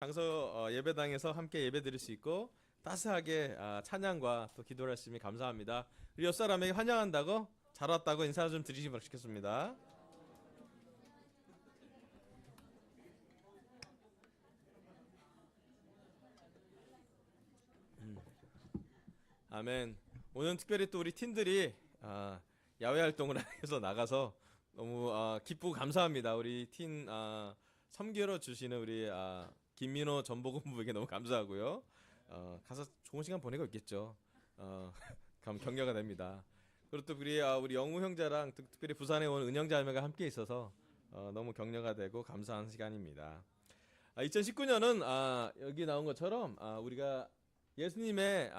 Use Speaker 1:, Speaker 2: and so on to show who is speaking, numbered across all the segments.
Speaker 1: 장소 예배당에서 함께 예배드릴 수 있고 따스하게 찬양과 또 기도를 했으니 감사합니다. 우리 옆 사람에게 환영한다고 잘 왔다고 인사 좀 드리시면 좋겠습니다. 아멘. 오늘 특별히 또 우리 팀들이 야외 활동을 해서 나가서 너무 기쁘고 감사합니다. 우리 팀 섬기러 주시는 우리 김민호 전보건부에게 너무 감사하고요. 가서 좋은 시간 보내고 있겠죠. 격려가 됩니다. 그리고 또 우리 영우 형제랑 특별히 부산에 온 은영 자매가 함께 있어서 너무 격려가 되고 감사한 시간입니다. 2019년은 여기 나온 것처럼 우리가 예수님의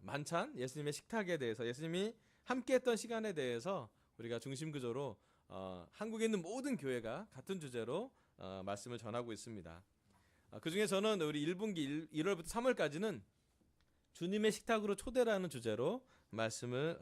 Speaker 1: 만찬, 예수님의 식탁에 대해서 예수님이 함께했던 시간에 대해서 우리가 중심 구조로 한국에 있는 모든 교회가 같은 주제로 말씀을 전하고 있습니다. 그 중에서는 우리 1분기 1월부터 3월까지는 주님의 식탁으로 초대라는 주제로 말씀을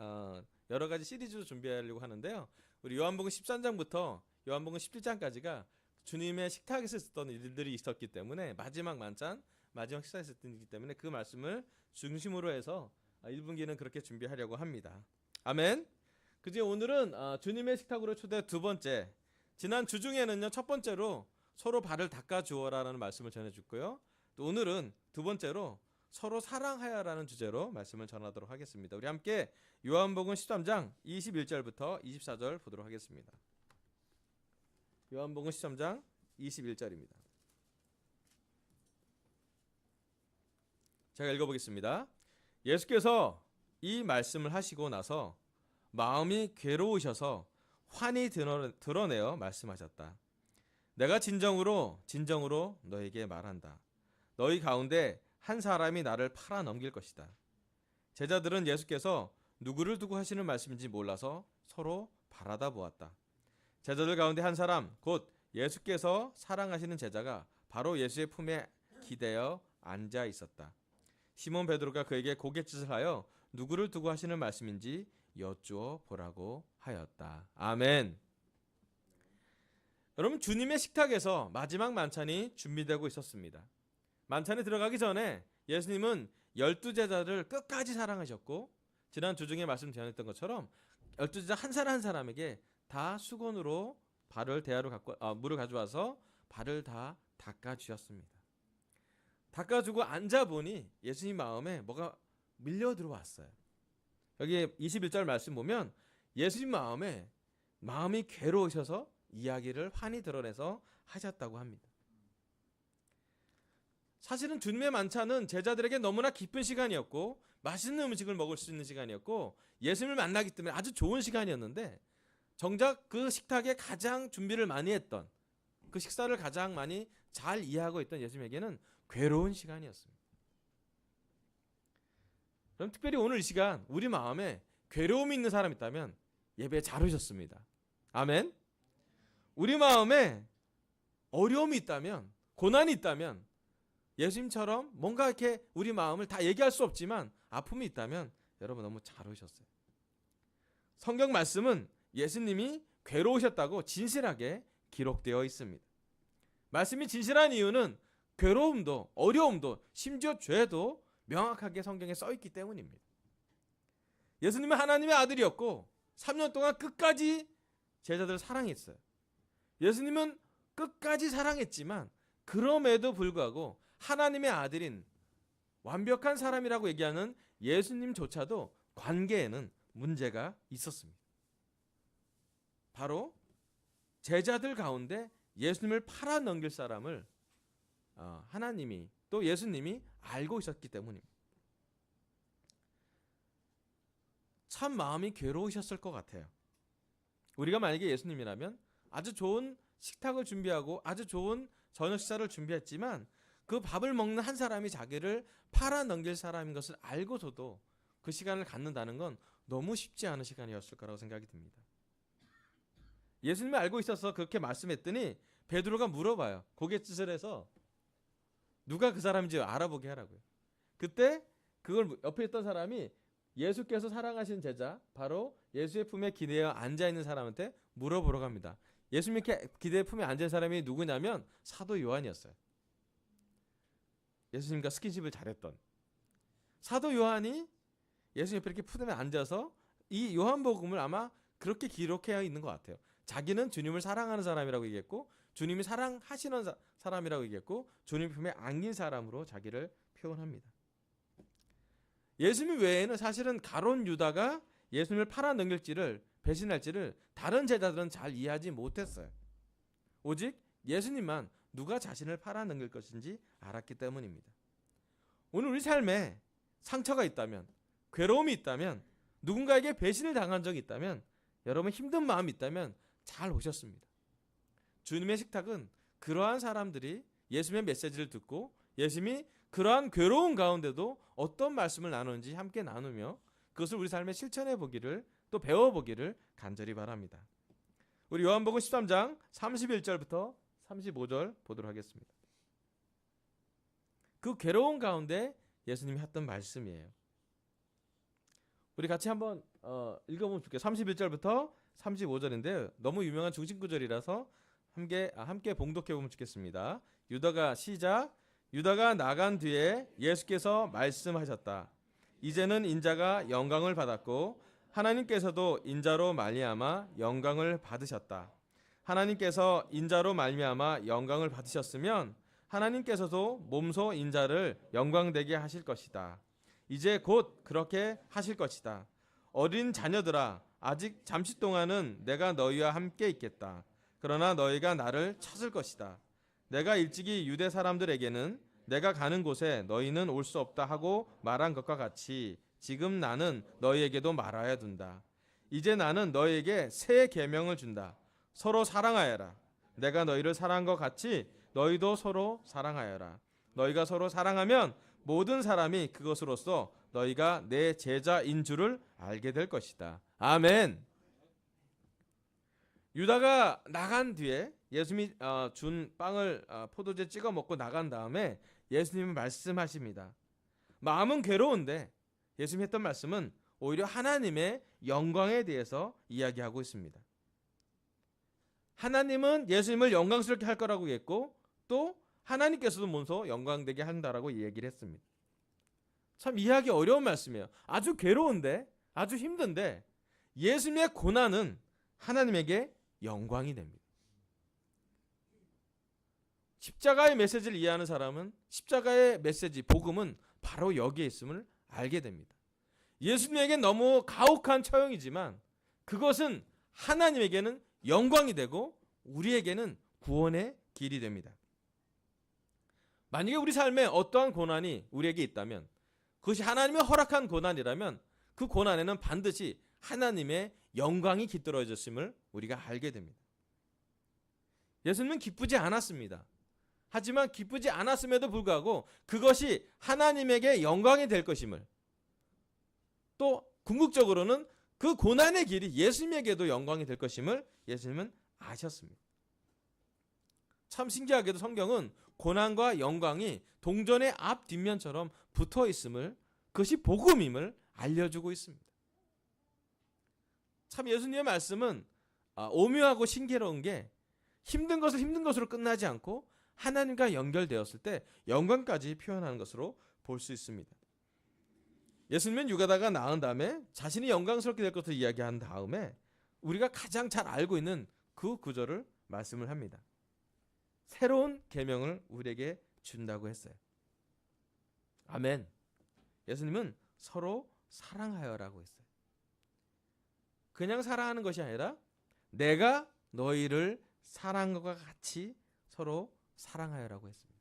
Speaker 1: 여러 가지 시리즈로 준비하려고 하는데요. 우리 요한복음 13장부터 요한복음 17장까지가 주님의 식탁에서 있었던 일들이 있었기 때문에 마지막 만찬, 마지막 식사에서 있었던 일이기 때문에 그 말씀을 중심으로 해서 1분기는 그렇게 준비하려고 합니다. 아멘. 그제 오늘은 주님의 식탁으로 초대 두 번째, 지난 주 중에는요 첫 번째로 서로 발을 닦아 주어라라는 말씀을 전해줬고요. 또 오늘은 두 번째로 서로 사랑하여라는 주제로 말씀을 전하도록 하겠습니다. 우리 함께 요한복음 13장 21절부터 24절 보도록 하겠습니다. 요한복음 13장 21절입니다. 제가 읽어보겠습니다. 예수께서 이 말씀을 하시고 나서 마음이 괴로우셔서 환히 드러내어 말씀하셨다. 내가 진정으로 너에게 말한다. 너희 가운데 한 사람이 나를 팔아 넘길 것이다. 제자들은 예수께서 누구를 두고 하시는 말씀인지 몰라서 서로 바라다 보았다. 제자들 가운데 한 사람, 곧 예수께서 사랑하시는 제자가 바로 예수의 품에 기대어 앉아 있었다. 시몬 베드로가 그에게 고갯짓을 하여 누구를 두고 하시는 말씀인지 여쭈어 보라고 하였다. 아멘. 여러분, 주님의 식탁에서 마지막 만찬이 준비되고 있었습니다. 만찬에 들어가기 전에 예수님은 12제자를 끝까지 사랑하셨고, 지난 주 중에 말씀 드렸던 것처럼 12제자 한 사람 한 사람에게 다 수건으로 물을 가져와서 발을 다 닦아주셨습니다. 닦아주고 앉아보니 예수님 마음에 뭐가 밀려 들어왔어요. 여기 21절 말씀 보면 예수님 마음이 괴로우셔서 이야기를 환히 드러내서 하셨다고 합니다. 사실은 주님의 만찬은 제자들에게 너무나 기쁜 시간이었고 맛있는 음식을 먹을 수 있는 시간이었고 예수님을 만나기 때문에 아주 좋은 시간이었는데 정작 그 식탁에 가장 준비를 많이 했던 그 식사를 가장 많이 잘 이해하고 있던 예수님에게는 괴로운 시간이었습니다. 그럼 특별히 오늘 이 시간 우리 마음에 괴로움이 있는 사람 있다면 예배 잘 오셨습니다. 아멘. 우리 마음에 어려움이 있다면 고난이 있다면 예수님처럼 뭔가 이렇게 우리 마음을 다 얘기할 수 없지만 아픔이 있다면 여러분 너무 잘 오셨어요. 성경 말씀은 예수님이 괴로우셨다고 진실하게 기록되어 있습니다. 말씀이 진실한 이유는 괴로움도 어려움도 심지어 죄도 명확하게 성경에 써있기 때문입니다. 예수님은 하나님의 아들이었고 3년 동안 끝까지 제자들을 사랑했어요. 예수님은 끝까지 사랑했지만 그럼에도 불구하고 하나님의 아들인 완벽한 사람이라고 얘기하는 예수님조차도 관계에는 문제가 있었습니다. 바로 제자들 가운데 예수님을 팔아 넘길 사람을 하나님이 또 예수님이 알고 있었기 때문입니다. 참 마음이 괴로우셨을 것 같아요. 우리가 만약에 예수님이라면 아주 좋은 식탁을 준비하고 아주 좋은 저녁 식사를 준비했지만 그 밥을 먹는 한 사람이 자기를 팔아 넘길 사람인 것을 알고서도 그 시간을 갖는다는 건 너무 쉽지 않은 시간이었을 거라고 생각이 듭니다. 예수님이 알고 있어서 그렇게 말씀했더니 베드로가 물어봐요. 고갯짓을 해서 누가 그 사람인지 알아보게 하라고요. 그때 그걸 옆에 있던 사람이 예수께서 사랑하신 제자, 바로 예수의 품에 기대어 앉아있는 사람한테 물어보러 갑니다. 예수님께 기대의 품에 앉은 사람이 누구냐면 사도 요한이었어요. 예수님과 스킨십을 잘했던 사도 요한이 예수님 옆에 이렇게 푸dem에 앉아서 이 요한복음을 아마 그렇게 기록해 있는 것 같아요. 자기는 주님을 사랑하는 사람이라고 얘기했고 주님이 사랑하시는 사람이라고 얘기했고 주님 품에 안긴 사람으로 자기를 표현합니다. 예수님 외에는 사실은 가룟 유다가 예수님을 팔아넘길지를 배신할지를 다른 제자들은 잘 이해하지 못했어요. 오직 예수님만 누가 자신을 팔아넘길 것인지 알았기 때문입니다. 오늘 우리 삶에 상처가 있다면, 괴로움이 있다면, 누군가에게 배신을 당한 적이 있다면, 여러분 힘든 마음이 있다면 잘 오셨습니다. 주님의 식탁은 그러한 사람들이 예수님의 메시지를 듣고 예수님이 그러한 괴로운 가운데도 어떤 말씀을 나누는지 함께 나누며 그것을 우리 삶에 실천해 보기를 또 배워보기를 간절히 바랍니다. 우리 요한복음 13장 31절부터 35절 보도록 하겠습니다. 그 괴로운 가운데 예수님이 했던 말씀이에요. 우리 같이 한번 읽어보면 좋겠어요. 31절부터 35절인데 너무 유명한 중심구절이라서 함께 봉독해보면 좋겠습니다. 유다가 나간 뒤에 예수께서 말씀하셨다. 이제는 인자가 영광을 받았고 하나님께서도 인자로 말미암아 영광을 받으셨다. 하나님께서 인자로 말미암아 영광을 받으셨으면 하나님께서도 몸소 인자를 영광되게 하실 것이다. 이제 곧 그렇게 하실 것이다. 어린 자녀들아, 아직 잠시 동안은 내가 너희와 함께 있겠다. 그러나 너희가 나를 찾을 것이다. 내가 일찍이 유대 사람들에게는 내가 가는 곳에 너희는 올 수 없다 하고 말한 것과 같이 지금 나는 너희에게도 말하여 둔다. 이제 나는 너희에게 새 계명을 준다. 서로 사랑하여라. 내가 너희를 사랑한 것 같이 너희도 서로 사랑하여라. 너희가 서로 사랑하면 모든 사람이 그것으로써 너희가 내 제자인 줄을 알게 될 것이다. 아멘. 유다가 나간 뒤에 예수님이 준 빵을 포도주에 찍어 먹고 나간 다음에 예수님은 말씀하십니다. 마음은 괴로운데 예수님이 했던 말씀은 오히려 하나님의 영광에 대해서 이야기하고 있습니다. 하나님은 예수님을 영광스럽게 할 거라고 했고 또 하나님께서도 몸소 영광되게 한다라고 얘기를 했습니다. 참 이해하기 어려운 말씀이에요. 아주 괴로운데 아주 힘든데 예수님의 고난은 하나님에게 영광이 됩니다. 십자가의 메시지를 이해하는 사람은 십자가의 메시지, 복음은 바로 여기에 있음을 알게 됩니다. 예수님에게 너무 가혹한 처형이지만 그것은 하나님에게는 영광이 되고 우리에게는 구원의 길이 됩니다. 만약에 우리 삶에 어떠한 고난이 우리에게 있다면 그것이 하나님의 허락한 고난이라면 그 고난에는 반드시 하나님의 영광이 깃들어졌음을 우리가 알게 됩니다. 예수님은 기쁘지 않았습니다. 하지만 기쁘지 않았음에도 불구하고 그것이 하나님에게 영광이 될 것임을 또 궁극적으로는 그 고난의 길이 예수님에게도 영광이 될 것임을 예수님은 아셨습니다. 참 신기하게도 성경은 고난과 영광이 동전의 앞 뒷면처럼 붙어 있음을 그것이 복음임을 알려주고 있습니다. 참 예수님의 말씀은 오묘하고 신기로운 게 힘든 것을 힘든 것으로 끝나지 않고 하나님과 연결되었을 때 영광까지 표현하는 것으로 볼 수 있습니다. 예수님은 유다가 나은 다음에 자신이 영광스럽게 될 것을 이야기한 다음에 우리가 가장 잘 알고 있는 그 구절을 말씀을 합니다. 새로운 계명을 우리에게 준다고 했어요. 아멘. 예수님은 서로 사랑하여라고 했어요. 그냥 사랑하는 것이 아니라 내가 너희를 사랑한 것과 같이 서로 사랑하여라고 했습니다.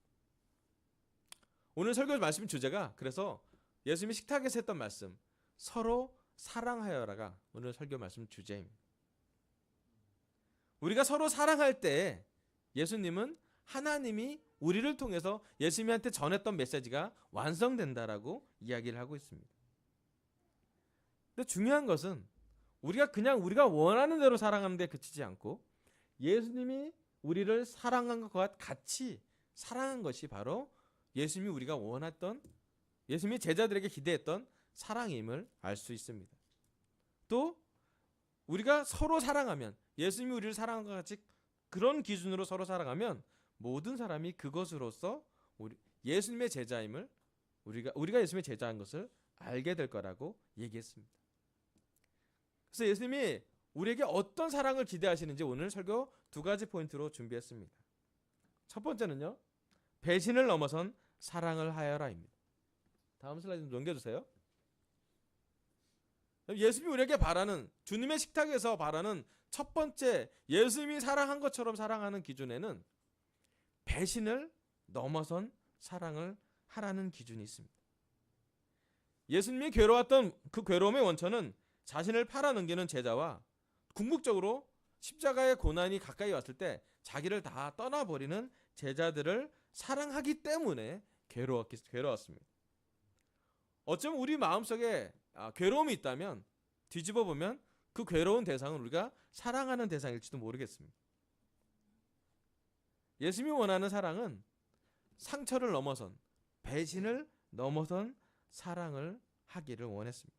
Speaker 1: 오늘 설교 말씀 주제가 그래서 예수님이 식탁에서 했던 말씀 서로 사랑하여라가 오늘 설교 말씀 주제입니다. 우리가 서로 사랑할 때 예수님은 하나님이 우리를 통해서 예수님한테 전했던 메시지가 완성된다라고 이야기를 하고 있습니다. 근데 중요한 것은 우리가 그냥 우리가 원하는 대로 사랑하는 데 그치지 않고 예수님이 우리를 사랑한 것과 같이 사랑한 것이 바로 예수님이 우리가 원했던 예수님이 제자들에게 기대했던 사랑임을 알 수 있습니다. 또 우리가 서로 사랑하면 예수님이 우리를 사랑한 것 같이 그런 기준으로 서로 사랑하면 모든 사람이 그것으로서 예수님의 제자임을 우리가 예수님의 제자인 것을 알게 될 거라고 얘기했습니다. 그래서 예수님이 우리에게 어떤 사랑을 기대하시는지 오늘 설교 두 가지 포인트로 준비했습니다. 첫 번째는요, 배신을 넘어선 사랑을 하여라입니다. 다음 슬라이드 좀 넘겨주세요. 예수님이 우리에게 바라는, 주님의 식탁에서 바라는 첫 번째, 예수님이 사랑한 것처럼 사랑하는 기준에는 배신을 넘어선 사랑을 하라는 기준이 있습니다. 예수님이 괴로웠던 그 괴로움의 원천은 자신을 팔아넘기는 제자와 궁극적으로 십자가의 고난이 가까이 왔을 때 자기를 다 떠나버리는 제자들을 사랑하기 때문에 괴로웠습니다. 어쩌면 우리 마음속에 괴로움이 있다면 뒤집어 보면 그 괴로운 대상은 우리가 사랑하는 대상일지도 모르겠습니다. 예수님이 원하는 사랑은 상처를 넘어선, 배신을 넘어선 사랑을 하기를 원했습니다.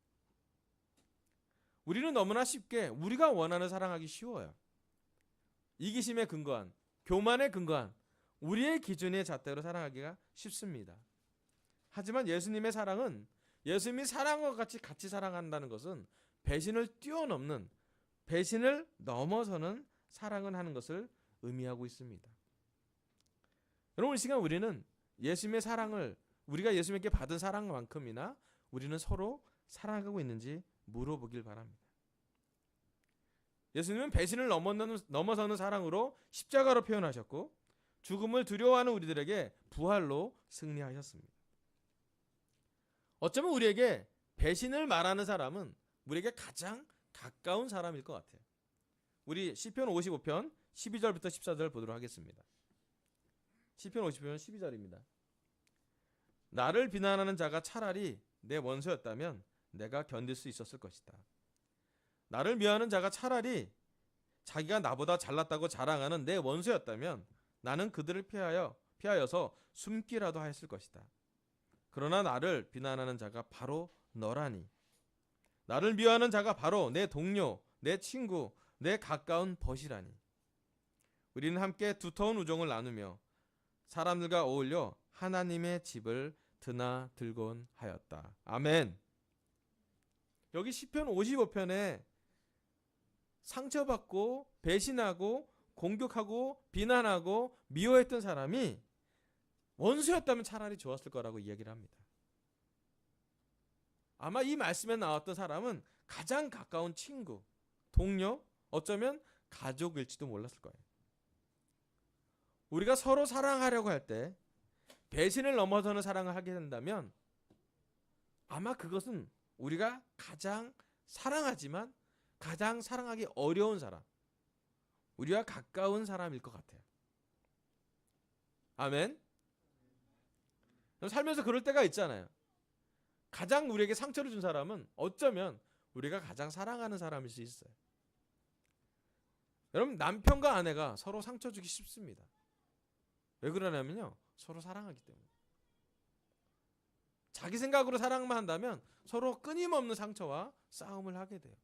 Speaker 1: 우리는 너무나 쉽게 우리가 원하는 사랑하기 쉬워요. 이기심에 근거한, 교만에 근거한 우리의 기준의 잣대로 사랑하기가 쉽습니다. 하지만 예수님의 사랑은, 예수님이 사랑과 같이 사랑한다는 것은 배신을 뛰어넘는, 배신을 넘어서는 사랑을 하는 것을 의미하고 있습니다. 여러분, 이 시간 우리는 예수님의 사랑을, 우리가 예수님께 받은 사랑만큼이나 우리는 서로 사랑하고 있는지 물어보길 바랍니다. 예수님은 배신을 넘어서는 사랑으로 십자가로 표현하셨고 죽음을 두려워하는 우리들에게 부활로 승리하셨습니다. 어쩌면 우리에게 배신을 말하는 사람은 우리에게 가장 가까운 사람일 것 같아요. 우리 시편 55편 12절부터 14절 보도록 하겠습니다. 시편 55편 12절입니다. 나를 비난하는 자가 차라리 내 원수였다면 내가 견딜 수 있었을 것이다. 나를 미워하는 자가 차라리 자기가 나보다 잘났다고 자랑하는 내 원수였다면 나는 그들을 피하여서 숨기라도 하였을 것이다. 그러나 나를 비난하는 자가 바로 너라니. 나를 미워하는 자가 바로 내 동료, 내 친구, 내 가까운 벗이라니. 우리는 함께 두터운 우정을 나누며 사람들과 어울려 하나님의 집을 드나들곤 하였다. 아멘. 여기 시편 55편에 상처받고 배신하고 공격하고 비난하고 미워했던 사람이 원수였다면 차라리 좋았을 거라고 이야기를 합니다. 아마 이 말씀에 나왔던 사람은 가장 가까운 친구, 동료, 어쩌면 가족일지도 몰랐을 거예요. 우리가 서로 사랑하려고 할 때 배신을 넘어서는 사랑을 하게 된다면 아마 그것은 우리가 가장 사랑하지만 가장 사랑하기 어려운 사람, 우리와 가까운 사람일 것 같아요. 아멘. 살면서 그럴 때가 있잖아요. 가장 우리에게 상처를 준 사람은 어쩌면 우리가 가장 사랑하는 사람일 수 있어요. 여러분, 남편과 아내가 서로 상처 주기 쉽습니다. 왜 그러냐면요, 서로 사랑하기 때문에. 자기 생각으로 사랑만 한다면 서로 끊임없는 상처와 싸움을 하게 돼요.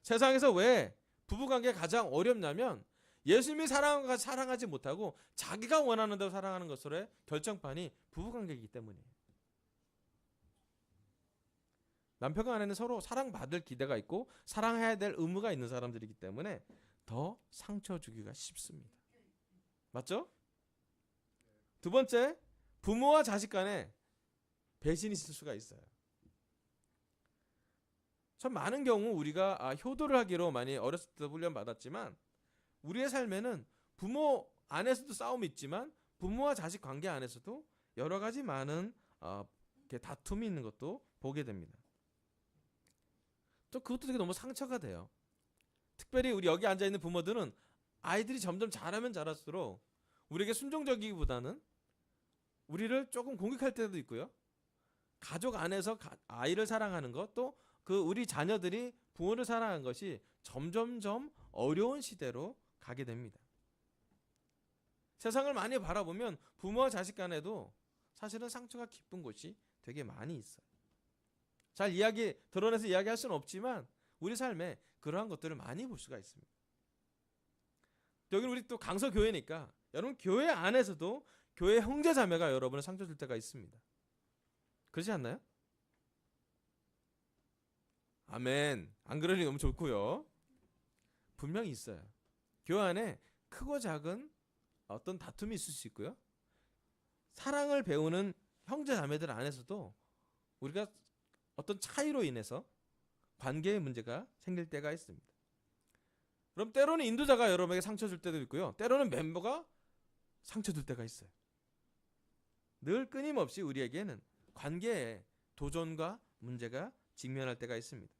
Speaker 1: 세상에서 왜 부부관계가 가장 어렵냐면 예수님이 사랑하지 못하고 자기가 원하는 대로 사랑하는 것으로의 결정판이 부부관계이기 때문이에요. 남편과 아내는 서로 사랑받을 기대가 있고 사랑해야 될 의무가 있는 사람들이기 때문에 더 상처 주기가 쉽습니다. 맞죠? 두 번째, 부모와 자식 간에 배신이 있을 수가 있어요. 참 많은 경우 우리가 효도를 하기로 많이 어렸을 때 훈련 받았지만 우리의 삶에는 부모 안에서도 싸움이 있지만 부모와 자식 관계 안에서도 여러 가지 많은 다툼이 있는 것도 보게 됩니다. 또 그것도 되게 너무 상처가 돼요. 특별히 우리 여기 앉아있는 부모들은 아이들이 점점 자라면 자랄수록 우리에게 순종적이기보다는 우리를 조금 공격할 때도 있고요. 가족 안에서 아이를 사랑하는 것, 또 그 우리 자녀들이 부모를 사랑하는 것이 점점점 어려운 시대로 가게 됩니다. 세상을 많이 바라보면 부모와 자식 간에도 사실은 상처가 깊은 곳이 되게 많이 있어요. 잘 드러내서 이야기할 수는 없지만 우리 삶에 그러한 것들을 많이 볼 수가 있습니다. 여기는 우리 또 강서교회니까 여러분 교회 안에서도 교회 형제 자매가 여러분을 상처 줄 때가 있습니다. 그렇지 않나요? 아멘. 안 그러니 너무 좋고요. 분명히 있어요. 교회 안에 크고 작은 어떤 다툼이 있을 수 있고요. 사랑을 배우는 형제 자매들 안에서도 우리가 어떤 차이로 인해서 관계의 문제가 생길 때가 있습니다. 그럼 때로는 인도자가 여러분에게 상처 줄 때도 있고요. 때로는 멤버가 상처 줄 때가 있어요. 늘 끊임없이 우리에게는 관계에 도전과 문제가 직면할 때가 있습니다.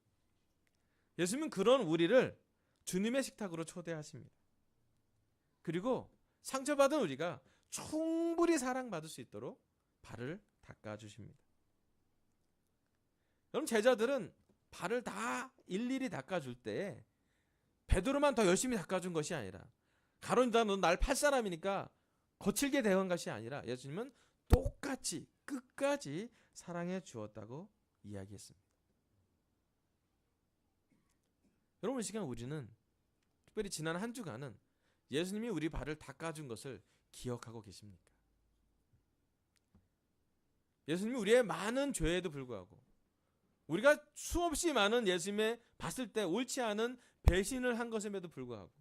Speaker 1: 예수님은 그런 우리를 주님의 식탁으로 초대하십니다. 그리고 상처받은 우리가 충분히 사랑받을 수 있도록 발을 닦아주십니다. 그럼 제자들은 발을 다 일일이 닦아줄 때 베드로만 더 열심히 닦아준 것이 아니라 가론유다 넌 날 팔 사람이니까 거칠게 대한 것이 아니라 예수님은 똑같이 끝까지 사랑해 주었다고 이야기했습니다. 여러분 이 시간 우리는 특별히 지난 한 주간은 예수님이 우리 발을 닦아준 것을 기억하고 계십니까? 예수님이 우리의 많은 죄에도 불구하고 우리가 수없이 많은 예수님의 봤을 때 옳지 않은 배신을 한 것임에도 불구하고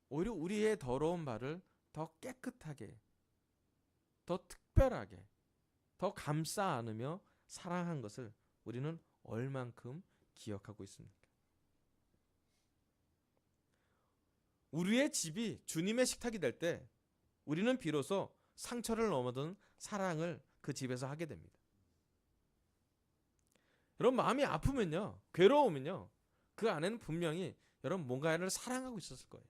Speaker 1: 오히려 우리의 더러운 발을 더 깨끗하게, 더 특별하게, 더 감싸 안으며 사랑한 것을 우리는 얼만큼 기억하고 있습니까? 우리의 집이 주님의 식탁이 될 때 우리는 비로소 상처를 넘어든 사랑을 그 집에서 하게 됩니다. 여러분 마음이 아프면요, 괴로우면요, 그 안에는 분명히 여러분 뭔가를 사랑하고 있었을 거예요.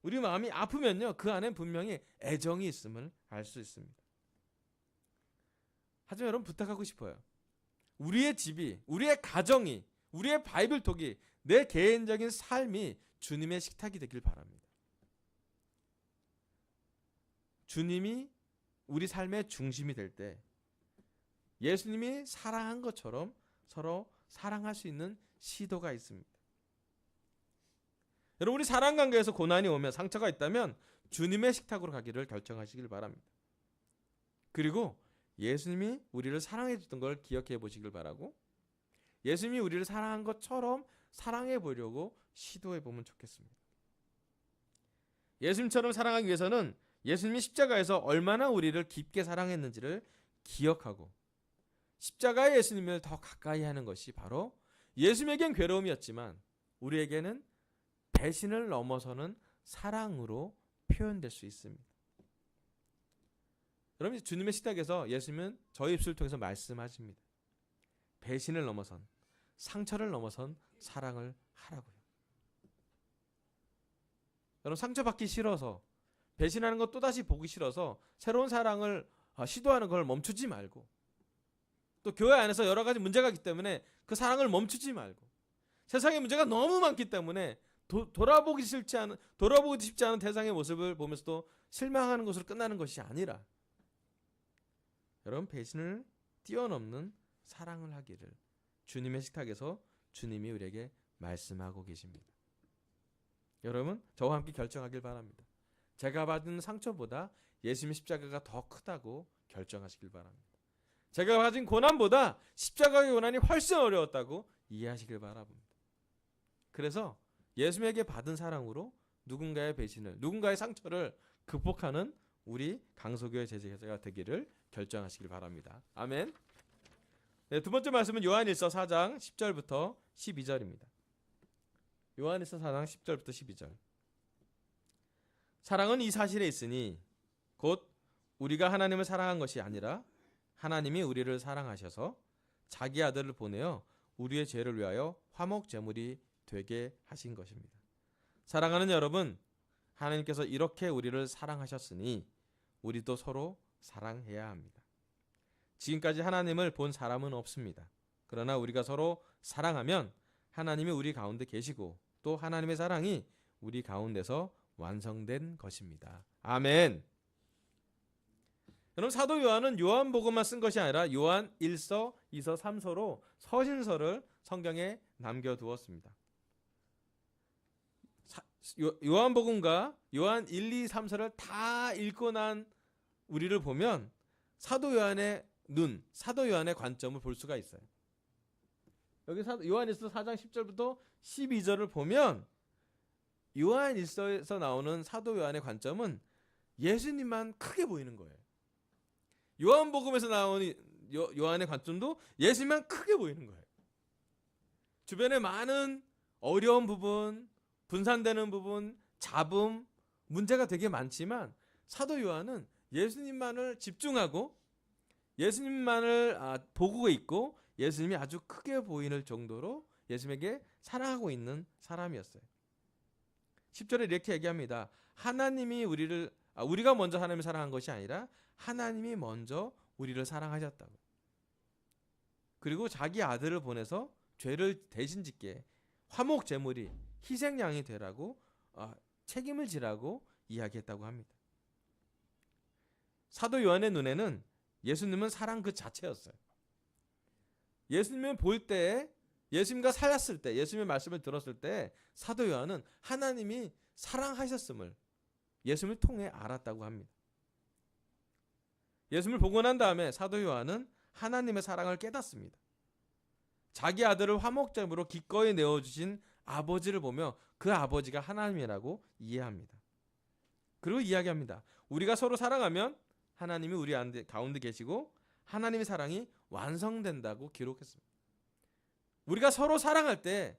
Speaker 1: 우리 마음이 아프면요, 그 안에 분명히 애정이 있음을 알 수 있습니다. 하지만 여러분 부탁하고 싶어요. 우리의 집이, 우리의 가정이, 우리의 바이블톡이, 내 개인적인 삶이 주님의 식탁이 되길 바랍니다. 주님이 우리 삶의 중심이 될 때 예수님이 사랑한 것처럼 서로 사랑할 수 있는 시도가 있습니다. 여러분 우리 사랑 관계에서 고난이 오면 상처가 있다면 주님의 식탁으로 가기를 결정하시길 바랍니다. 그리고 예수님이 우리를 사랑해 줬던 걸 기억해 보시길 바라고 예수님이 우리를 사랑한 것처럼 사랑해 보려고 시도해 보면 좋겠습니다. 예수님처럼 사랑하기 위해서는 예수님이 십자가에서 얼마나 우리를 깊게 사랑했는지를 기억하고 십자가의 예수님을 더 가까이 하는 것이 바로 예수님에겐 괴로움이었지만 우리에게는 배신을 넘어서는 사랑으로 표현될 수 있습니다. 여러분 주님의 식탁에서 예수님은 저희 입술을 통해서 말씀하십니다. 배신을 넘어선, 상처를 넘어선 사랑을 하라고요. 여러분 상처받기 싫어서 배신하는 것 또다시 보기 싫어서 새로운 사랑을 시도하는 걸 멈추지 말고 또 교회 안에서 여러 가지 문제가 있기 때문에 그 사랑을 멈추지 말고 세상에 문제가 너무 많기 때문에 돌아보기 쉽지 않은 세상의 모습을 보면서도 실망하는 것으로 끝나는 것이 아니라 여러분 배신을 뛰어넘는 사랑을 하기를 주님의 식탁에서 주님이 우리에게 말씀하고 계십니다. 여러분 저와 함께 결정하길 바랍니다. 제가 받은 상처보다 예수님의 십자가가 더 크다고 결정하시길 바랍니다. 제가 가진 고난보다 십자가의 고난이 훨씬 어려웠다고 이해하시길 바랍니다. 그래서 예수님에게 받은 사랑으로 누군가의 배신을, 누군가의 상처를 극복하는 우리 강소교회 제자가 되기를 결정하시길 바랍니다. 아멘. 네, 두 번째 말씀은 요한일서 4장 10절부터 12절입니다. 요한일서 4장 10절부터 12절. 사랑은 이 사실에 있으니 곧 우리가 하나님을 사랑한 것이 아니라 하나님이 우리를 사랑하셔서 자기 아들을 보내어 우리의 죄를 위하여 화목 제물이 되게 하신 것입니다. 사랑하는 여러분, 하나님께서 이렇게 우리를 사랑하셨으니 우리도 서로 사랑해야 합니다. 지금까지 하나님을 본 사람은 없습니다. 그러나 우리가 서로 사랑하면 하나님이 우리 가운데 계시고 또 하나님의 사랑이 우리 가운데서 완성된 것입니다. 아멘. 여러분 사도 요한은 요한복음만 쓴 것이 아니라 요한 1서, 2서, 3서로 서신서를 성경에 남겨두었습니다. 요한복음과 요한 1, 2, 3서를 다 읽고 난 우리를 보면 사도 요한의 눈, 사도 요한의 관점을 볼 수가 있어요. 여기 요한일서 4장 10절부터 12절을 보면 요한일서에서 나오는 사도 요한의 관점은 예수님만 크게 보이는 거예요. 요한복음에서 나오는 요한의 관점도 예수님만 크게 보이는 거예요. 주변에 많은 어려운 부분, 분산되는 부분, 잡음, 문제가 되게 많지만 사도 요한은 예수님만을 집중하고 예수님만을 보고 있고 예수님이 아주 크게 보이는 정도로 예수님에게 사랑하고 있는 사람이었어요. 10절에 이렇게 얘기합니다. 하나님이 우리가 먼저 하나님을 사랑한 것이 아니라 하나님이 먼저 우리를 사랑하셨다고. 그리고 자기 아들을 보내서 죄를 대신 짓게 화목 제물이 희생양이 되라고 책임을 지라고 이야기했다고 합니다. 사도 요한의 눈에는 예수님은 사랑 그 자체였어요. 예수님을 볼 때, 예수님과 살았을 때, 예수님의 말씀을 들었을 때 사도 요한은 하나님이 사랑하셨음을 예수님을 통해 알았다고 합니다. 예수님을 보고 난 다음에 사도 요한은 하나님의 사랑을 깨닫습니다. 자기 아들을 화목제물로 기꺼이 내어주신 아버지를 보며 그 아버지가 하나님이라고 이해합니다. 그리고 이야기합니다. 우리가 서로 사랑하면 하나님이 우리 가운데 계시고 하나님의 사랑이 완성된다고 기록했습니다. 우리가 서로 사랑할 때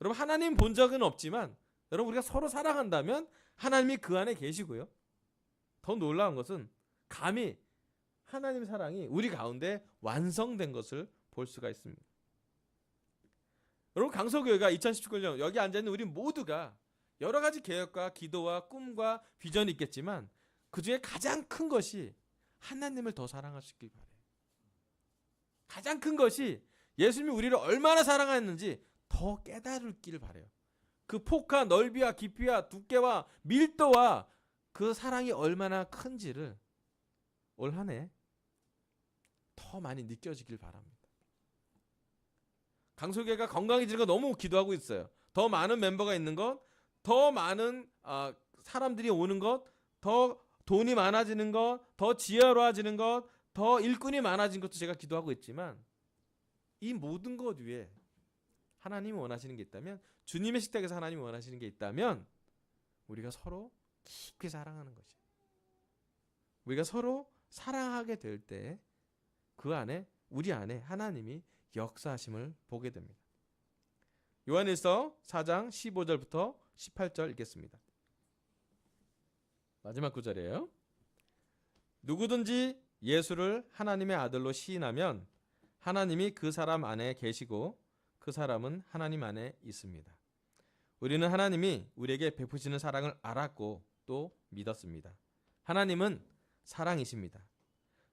Speaker 1: 여러분 하나님 본 적은 없지만 여러분 우리가 서로 사랑한다면 하나님이 그 안에 계시고요. 더 놀라운 것은 감히 하나님의 사랑이 우리 가운데 완성된 것을 볼 수가 있습니다. 여러분 강서교회가 2019년 여기 앉아있는 우리 모두가 여러 가지 계획과 기도와 꿈과 비전이 있겠지만 그 중에 가장 큰 것이 하나님을 더 사랑할 수 있길 바래요. 가장 큰 것이 예수님이 우리를 얼마나 사랑했는지 더 깨달을 바래요. 그 폭과 넓이와 깊이와 두께와 밀도와 그 사랑이 얼마나 큰지를 올 한 해 더 많이 느껴지길 바랍니다. 강소교회가 건강해지는 거 너무 기도하고 있어요. 더 많은 멤버가 있는 것, 더 많은 사람들이 오는 것, 더 돈이 많아지는 것, 더 지혜로워지는 것, 더 일꾼이 많아진 것도 제가 기도하고 있지만 이 모든 것 위에 하나님이 원하시는 게 있다면, 주님의 식탁에서 하나님이 원하시는 게 있다면 우리가 서로 깊이 사랑하는 것이에요. 우리가 서로 사랑하게 될 때 그 안에, 우리 안에 하나님이 역사하심을 보게 됩니다. 요한일서 4장 15절부터 18절 읽겠습니다. 마지막 구절이에요. 누구든지 예수를 하나님의 아들로 시인하면 하나님이 그 사람 안에 계시고 그 사람은 하나님 안에 있습니다. 우리는 하나님이 우리에게 베푸시는 사랑을 알았고 또 믿었습니다. 하나님은 사랑이십니다.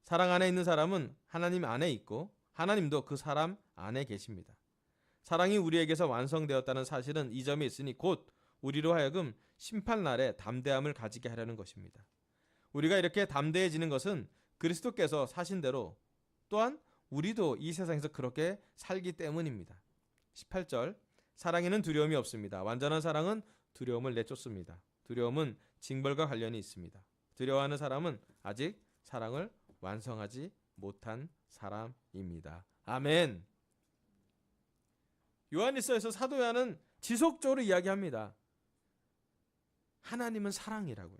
Speaker 1: 사랑 안에 있는 사람은 하나님 안에 있고 하나님도 그 사람 안에 계십니다. 사랑이 우리에게서 완성되었다는 사실은 이 점이 있으니 곧 우리로 하여금 심판날에 담대함을 가지게 하려는 것입니다. 우리가 이렇게 담대해지는 것은 그리스도께서 사신 대로 또한 우리도 이 세상에서 그렇게 살기 때문입니다. 18절 사랑에는 두려움이 없습니다. 완전한 사랑은 두려움을 내쫓습니다. 두려움은 징벌과 관련이 있습니다. 두려워하는 사람은 아직 사랑을 완성하지 못한 사람입니다. 아멘. 요한일서에서 사도 요한은 지속적으로 이야기합니다. 하나님은 사랑이라고요.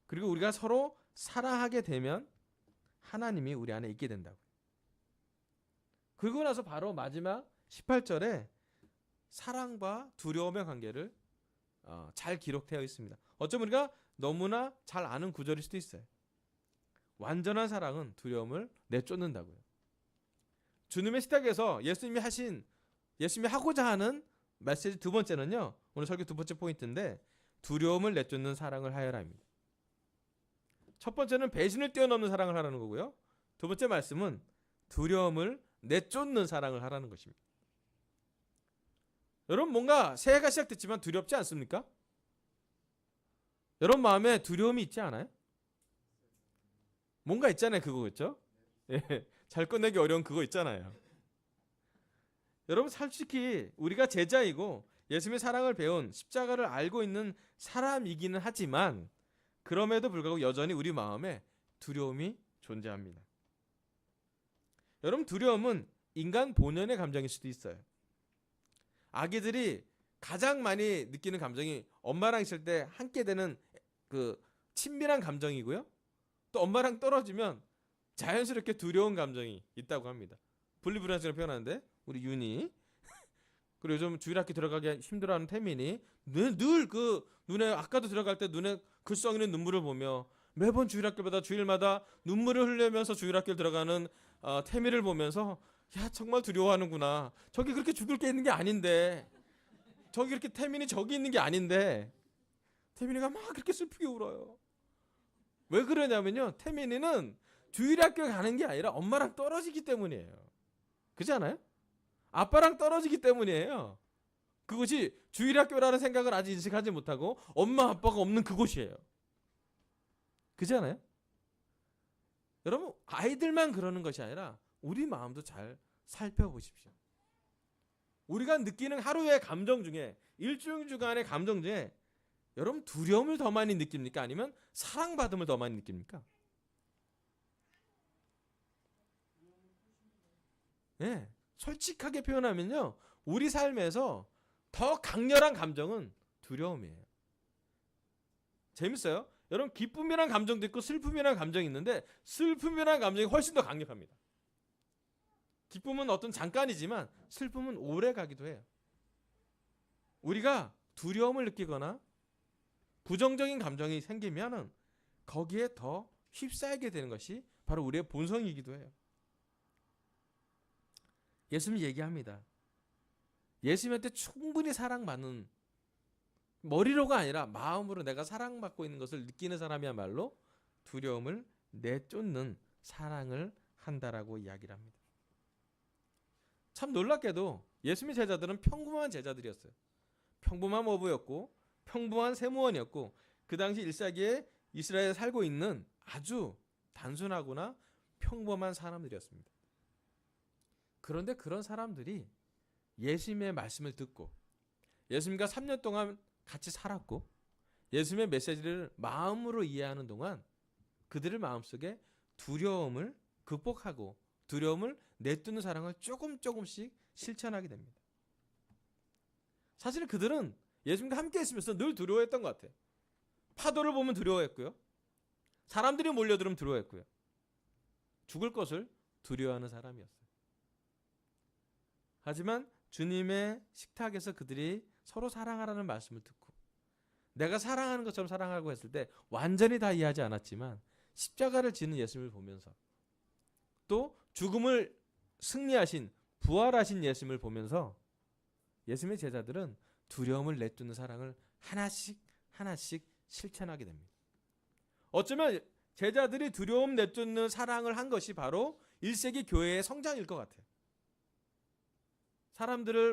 Speaker 1: 그리고 우리가 서로 사랑하게 되면 하나님이 우리 안에 있게 된다고요. 그리고 나서 바로 마지막 18절에 사랑과 두려움의 관계를 잘 기록되어 있습니다. 어쩌면 우리가 너무나 잘 아는 구절일 수도 있어요. 완전한 사랑은 두려움을 내쫓는다고요. 주님의 식탁에서 예수님이 하고자 하는 메시지 두 번째는요. 오늘 설교 두 번째 포인트인데 두려움을 내쫓는 사랑을 하여라입니다. 첫 번째는 배신을 뛰어넘는 사랑을 하라는 거고요. 두 번째 말씀은 두려움을 내쫓는 사랑을 하라는 것입니다. 여러분 뭔가 새해가 시작됐지만 두렵지 않습니까? 여러분 마음에 두려움이 있지 않아요? 뭔가 있잖아요. 그거 있죠? 예, 잘 끝내기 어려운 그거 있잖아요. 여러분 솔직히 우리가 제자이고 예수님의 사랑을 배운 십자가를 알고 있는 사람이기는 하지만 그럼에도 불구하고 여전히 우리 마음에 두려움이 존재합니다. 여러분, 두려움은 인간 본연의 감정일 수도 있어요. 아기들이 가장 많이 느끼는 감정이 엄마랑 있을 때 함께 되는 그 친밀한 감정이고요. 또 엄마랑 떨어지면 자연스럽게 두려운 감정이 있다고 합니다. 분리불안증을 표현하는데 우리 윤이 그리고 요즘 주일학교 들어가기 힘들어하는 태민이 늘 그 눈에 아까도 들어갈 때 눈에 글썽이는 눈물을 보며 매번 주일학교마다 주일마다 눈물을 흘리면서 주일학교를 들어가는 태민을 보면서 야 정말 두려워하는구나. 저기 그렇게 죽을 게 있는 게 아닌데 저기 이렇게 태민이 저기 있는 게 아닌데 태민이가 막 그렇게 슬프게 울어요. 왜 그러냐면요, 태민이는 주일학교 가는 게 아니라 엄마랑 떨어지기 때문이에요. 그렇지 않아요? 아빠랑 떨어지기 때문이에요. 그것이 주일학교라는 생각을 아직 인식하지 못하고 엄마 아빠가 없는 그곳이에요. 그렇지 않아요? 여러분, 아이들만 그러는 것이 아니라 우리 마음도 잘 살펴보십시오. 우리가 느끼는 하루의 감정 중에 일주일 주간의 감정 중에 여러분 두려움을 더 많이 느낍니까? 아니면 사랑받음을 더 많이 느낍니까? 네, 솔직하게 표현하면요, 우리 삶에서 더 강렬한 감정은 두려움이에요. 재밌어요? 여러분, 기쁨이란 감정도 있고 슬픔이란 감정이 있는데 슬픔이란 감정이 훨씬 더 강력합니다. 기쁨은 어떤 잠깐이지만 슬픔은 오래 가기도 해요. 우리가 두려움을 느끼거나 부정적인 감정이 생기면 거기에 더 휩싸이게 되는 것이 바로 우리의 본성이기도 해요. 예수님이 얘기합니다. 예수님한테 충분히 사랑받는, 머리로가 아니라 마음으로 내가 사랑받고 있는 것을 느끼는 사람이야말로 두려움을 내쫓는 사랑을 한다라고 이야기를 합니다. 참 놀랍게도 예수님의 제자들은 평범한 제자들이었어요. 평범한 어부였고 평범한 세무원이었고 그 당시 1세기에 이스라엘에 살고 있는 아주 단순하거나 평범한 사람들이었습니다. 그런데 그런 사람들이 예수님의 말씀을 듣고 예수님과 3년 동안 같이 살았고 예수님의 메시지를 마음으로 이해하는 동안 그들의 마음속에 두려움을 극복하고 두려움을 내쫓는 사랑을 조금씩 실천하게 됩니다. 사실 그들은 예수님과 함께 있으면서 늘 두려워했던 것 같아요. 파도를 보면 두려워했고요. 사람들이 몰려들으면 두려워했고요. 죽을 것을 두려워하는 사람이었어요. 하지만 주님의 식탁에서 그들이 서로 사랑하라는 말씀을 듣고 내가 사랑하는 것처럼 사랑하고 했을 때 완전히 다 이해하지 않았지만 십자가를 지는 예수님을 보면서 또 죽음을 승리하신 부활하신 예수님을 보면서 예수님의 제자들은 두려움을 내쫓는 사랑을 하나씩 실천하게 됩니다. 어쩌면 제자들이 두려움 내쫓는 사랑을 한 것이 바로 1세기 교회의 성장일 것 같아요.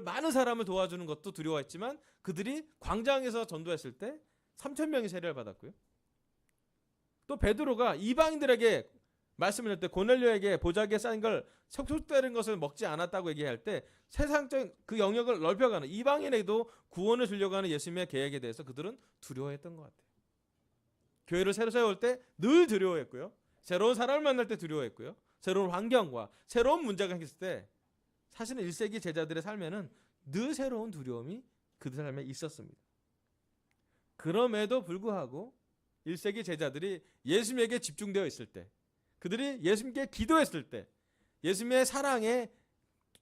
Speaker 1: 많은 사람을 도와주는 것도 두려워했지만 그들이 광장에서 전도했을 때 3,000명이 세례를 받았고요. 또 베드로가 이방인들에게 말씀을 할 때 고넬료에게 보자기에 쌓인 걸 속속되는 것을 먹지 않았다고 얘기할 때 세상적인 그 영역을 넓혀가는 이방인에게도 구원을 주려고 하는 예수님의 계획에 대해서 그들은 두려워했던 것 같아요. 교회를 새로 세울 때 늘 두려워했고요. 새로운 사람을 만날 때 두려워했고요. 새로운 환경과 새로운 문제가 생겼을 때 사실은 1세기 제자들의 삶에는 늘 새로운 두려움이 그들 삶에 있었습니다. 그럼에도 불구하고 1세기 제자들이 예수님에게 집중되어 있을 때 그들이 예수님께 기도했을 때 예수님의 사랑에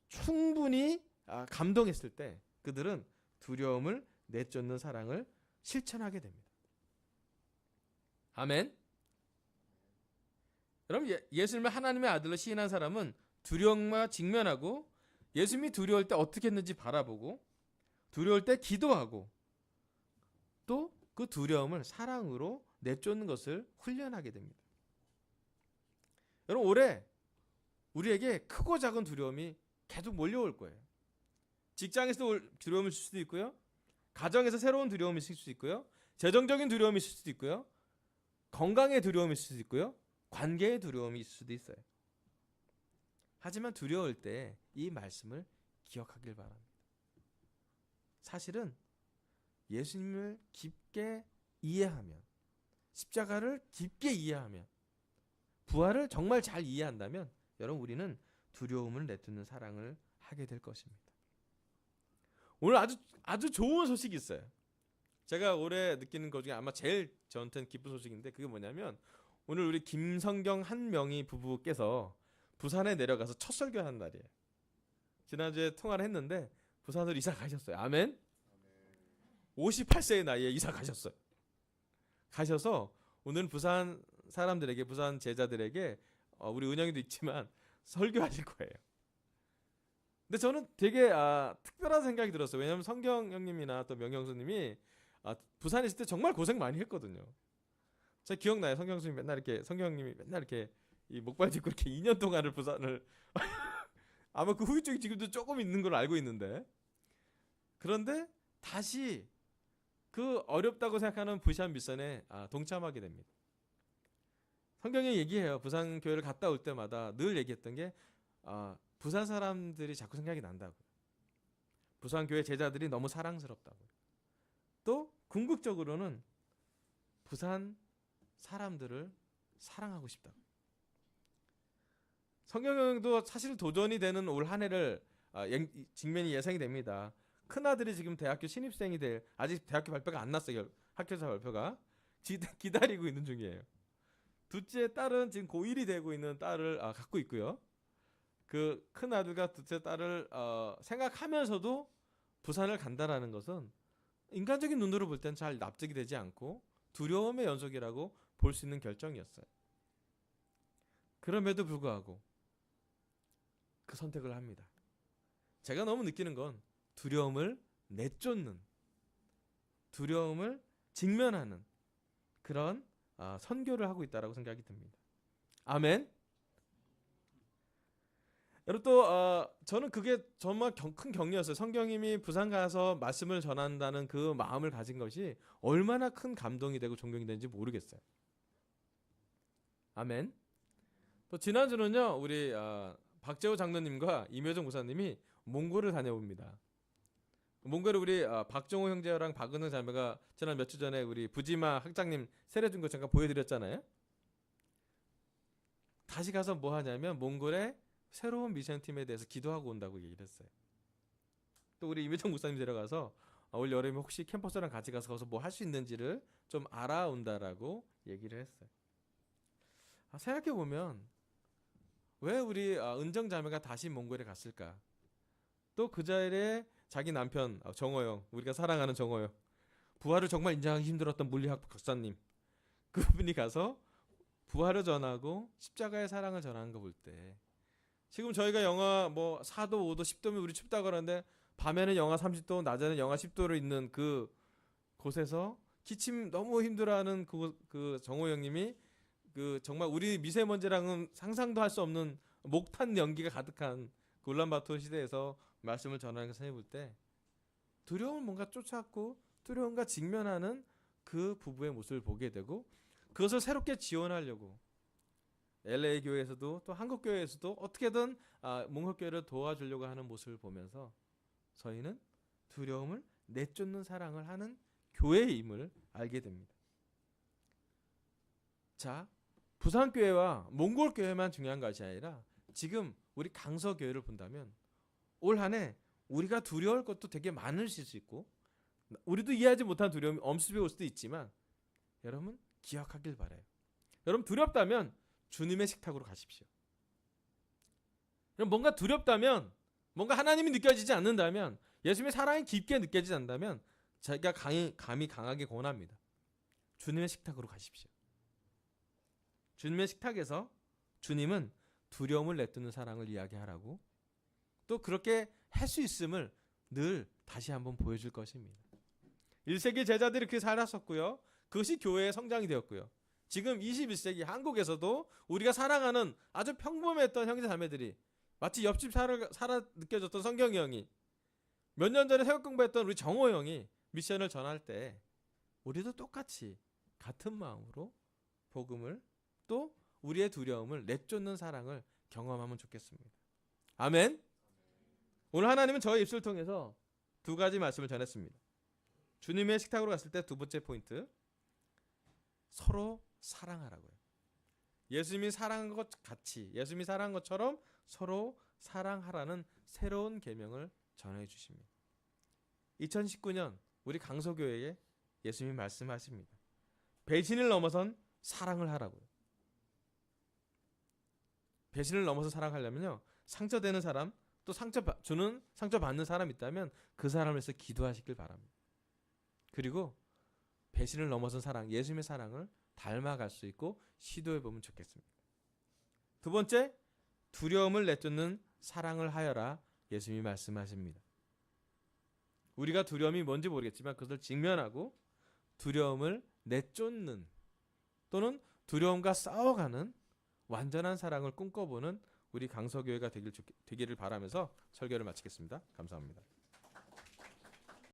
Speaker 1: 충분히 감동했을 때 그들은 두려움을 내쫓는 사랑을 실천하게 됩니다. 아멘. 여러분, 예수님을 하나님의 아들로 시인한 사람은 두려움과 직면하고 예수님이 두려울 때 어떻게 했는지 바라보고 두려울 때 기도하고 또 그 두려움을 사랑으로 내쫓는 것을 훈련하게 됩니다. 여러분, 올해 우리에게 크고 작은 두려움이 계속 몰려올 거예요. 직장에서 두려움이 있을 수도 있고요. 가정에서 새로운 두려움이 있을 수도 있고요. 재정적인 두려움이 있을 수도 있고요. 건강의 두려움이 있을 수도 있고요. 관계의 두려움이 있을 수도 있어요. 하지만 두려울 때 이 말씀을 기억하길 바랍니다. 사실은 예수님을 깊게 이해하면, 십자가를 깊게 이해하면, 부활을 정말 잘 이해한다면 여러분 우리는 두려움을 내쫓는 사랑을 하게 될 것입니다. 오늘 아주 좋은 소식이 있어요. 제가 올해 느끼는 것 중에 아마 제일 저한테는 기쁜 소식인데, 그게 뭐냐면 오늘 우리 김성경 한명희 부부께서 부산에 내려가서 첫 설교하는 날이에요. 지난주에 통화를 했는데 부산으로 이사 가셨어요. 아멘. 58세의 나이에 이사 가셨어요. 가셔서 오늘 부산 사람들에게, 부산 제자들에게, 우리 은영이도 있지만 설교하실 거예요. 근데 저는 되게 특별한 생각이 들었어요. 왜냐하면 성경 형님이나 또 명형수님이 부산에 있을 때 정말 고생 많이 했거든요. 제가 기억나요. 성경 형님이 맨날 이렇게 이 목발 짚고 이렇게 2년 동안을 부산을 아마 그 후유증이 지금도 조금 있는 걸로 알고 있는데, 그런데 다시 그 어렵다고 생각하는 부산 미션에 동참하게 됩니다. 성경이 얘기해요. 부산 교회를 갔다 올 때마다 늘 얘기했던 게 부산 사람들이 자꾸 생각이 난다고. 부산 교회 제자들이 너무 사랑스럽다고. 또 궁극적으로는 부산 사람들을 사랑하고 싶다고. 성경도 사실 도전이 되는 올 한 해를 직면이 예상이 됩니다. 큰아들이 지금 대학교 신입생이 될, 아직 대학교 발표가 안 났어요. 학교에서 발표가 기다리고 있는 중이에요. 둘째 딸은 지금 고1이 되고 있는 딸을 갖고 있고요. 그 큰아들과 둘째 딸을 생각하면서도 부산을 간다라는 것은 인간적인 눈으로 볼 땐 잘 납득이 되지 않고 두려움의 연속이라고 볼 수 있는 결정이었어요. 그럼에도 불구하고 그 선택을 합니다. 제가 너무 느끼는 건 두려움을 내쫓는, 두려움을 직면하는 그런 선교를 하고 있다라고 생각이 듭니다. 아멘. 여러분 또 저는 그게 정말 큰 격려였어요. 성경님이 부산 가서 말씀을 전한다는 그 마음을 가진 것이 얼마나 큰 감동이 되고 존경이 되는지 모르겠어요. 아멘. 또 지난주는요 우리 박재호 장로님과 임효정 목사님이 몽골을 다녀옵니다. 몽골에 우리 박정호 형제랑 박은영 자매가 지난 몇 주 전에 우리 부지마 학장님 세례준 거 잠깐 보여드렸잖아요. 다시 가서 뭐 하냐면 몽골의 새로운 미션팀에 대해서 기도하고 온다고 얘기를 했어요. 또 우리 임효정 목사님 데려가서 올 여름에 혹시 캠퍼스랑 같이 가서 뭐 할 수 있는지를 좀 알아온다라고 얘기를 했어요. 생각해보면 왜 우리 은정 자매가 다시 몽골에 갔을까? 또 그 자리에 자기 남편 정호영, 우리가 사랑하는 정호영, 부활을 정말 인정하기 힘들었던 물리학 박사님, 그분이 가서 부활을 전하고 십자가의 사랑을 전하는 거 볼 때, 지금 저희가 영하 뭐 4도, 5도, 10도면 우리 춥다고 하는데 밤에는 영하 30도, 낮에는 영하 10도로 있는 그 곳에서 기침 너무 힘들어하는 그 정호영님이 그 정말 우리 미세먼지랑은 상상도 할 수 없는 목탄 연기가 가득한 그 울란바토르 시대에서 말씀을 전하는 것을 해볼 때 두려움을 뭔가 쫓아왔고 두려움과 직면하는 그 부부의 모습을 보게 되고, 그것을 새롭게 지원하려고 LA 교회에서도 또 한국 교회에서도 어떻게든 몽골 교회를 도와주려고 하는 모습을 보면서 저희는 두려움을 내쫓는 사랑을 하는 교회임을 알게 됩니다. 자, 부산 교회와 몽골 교회만 중요한 것이 아니라 지금 우리 강서 교회를 본다면 올 한 해 우리가 두려울 것도 되게 많으실 수 있고 우리도 이해하지 못한 두려움이 엄습해 올 수도 있지만 여러분 기억하길 바라요. 여러분 두렵다면 주님의 식탁으로 가십시오. 여러분 뭔가 두렵다면, 뭔가 하나님이 느껴지지 않는다면, 예수님의 사랑이 깊게 느껴지지 않는다면 제가 감히 강하게 권합니다. 주님의 식탁으로 가십시오. 주님의 식탁에서 주님은 두려움을 내쫓는 사랑을 이야기하라고, 또 그렇게 할 수 있음을 늘 다시 한번 보여줄 것입니다. 1세기 제자들이 그렇게 살았었고요. 그것이 교회의 성장이 되었고요. 지금 21세기 한국에서도 우리가 사랑하는 아주 평범했던 형제자매들이, 마치 옆집 살아 느껴졌던 성경이 형이, 몇 년 전에 새벽 공부했던 우리 정호 형이 미션을 전할 때 우리도 똑같이 같은 마음으로 복음을, 또 우리의 두려움을 내쫓는 사랑을 경험하면 좋겠습니다. 아멘. 오늘 하나님은 저의 입술을 통해서 두 가지 말씀을 전했습니다. 주님의 식탁으로 갔을 때 두 번째 포인트, 서로 사랑하라고요. 예수님이 사랑한 것 같이, 예수님이 사랑한 것처럼 서로 사랑하라는 새로운 계명을 전해 주십니다. 2019년 우리 강서교회에 예수님이 말씀하십니다. 배신을 넘어선 사랑을 하라고요. 배신을 넘어서 사랑하려면요, 상처되는 사람, 또 상처받는 사람 있다면 그 사람을 위해서 기도하시길 바랍니다. 그리고 배신을 넘어선 사랑, 예수님의 사랑을 닮아갈 수 있고 시도해보면 좋겠습니다. 두 번째, 두려움을 내쫓는 사랑을 하여라. 예수님이 말씀하십니다. 우리가 두려움이 뭔지 모르겠지만 그것을 직면하고 두려움을 내쫓는, 또는 두려움과 싸워가는 완전한 사랑을 꿈꿔보는 우리 강서교회가 되기를 바라면서 설교를 마치겠습니다. 감사합니다.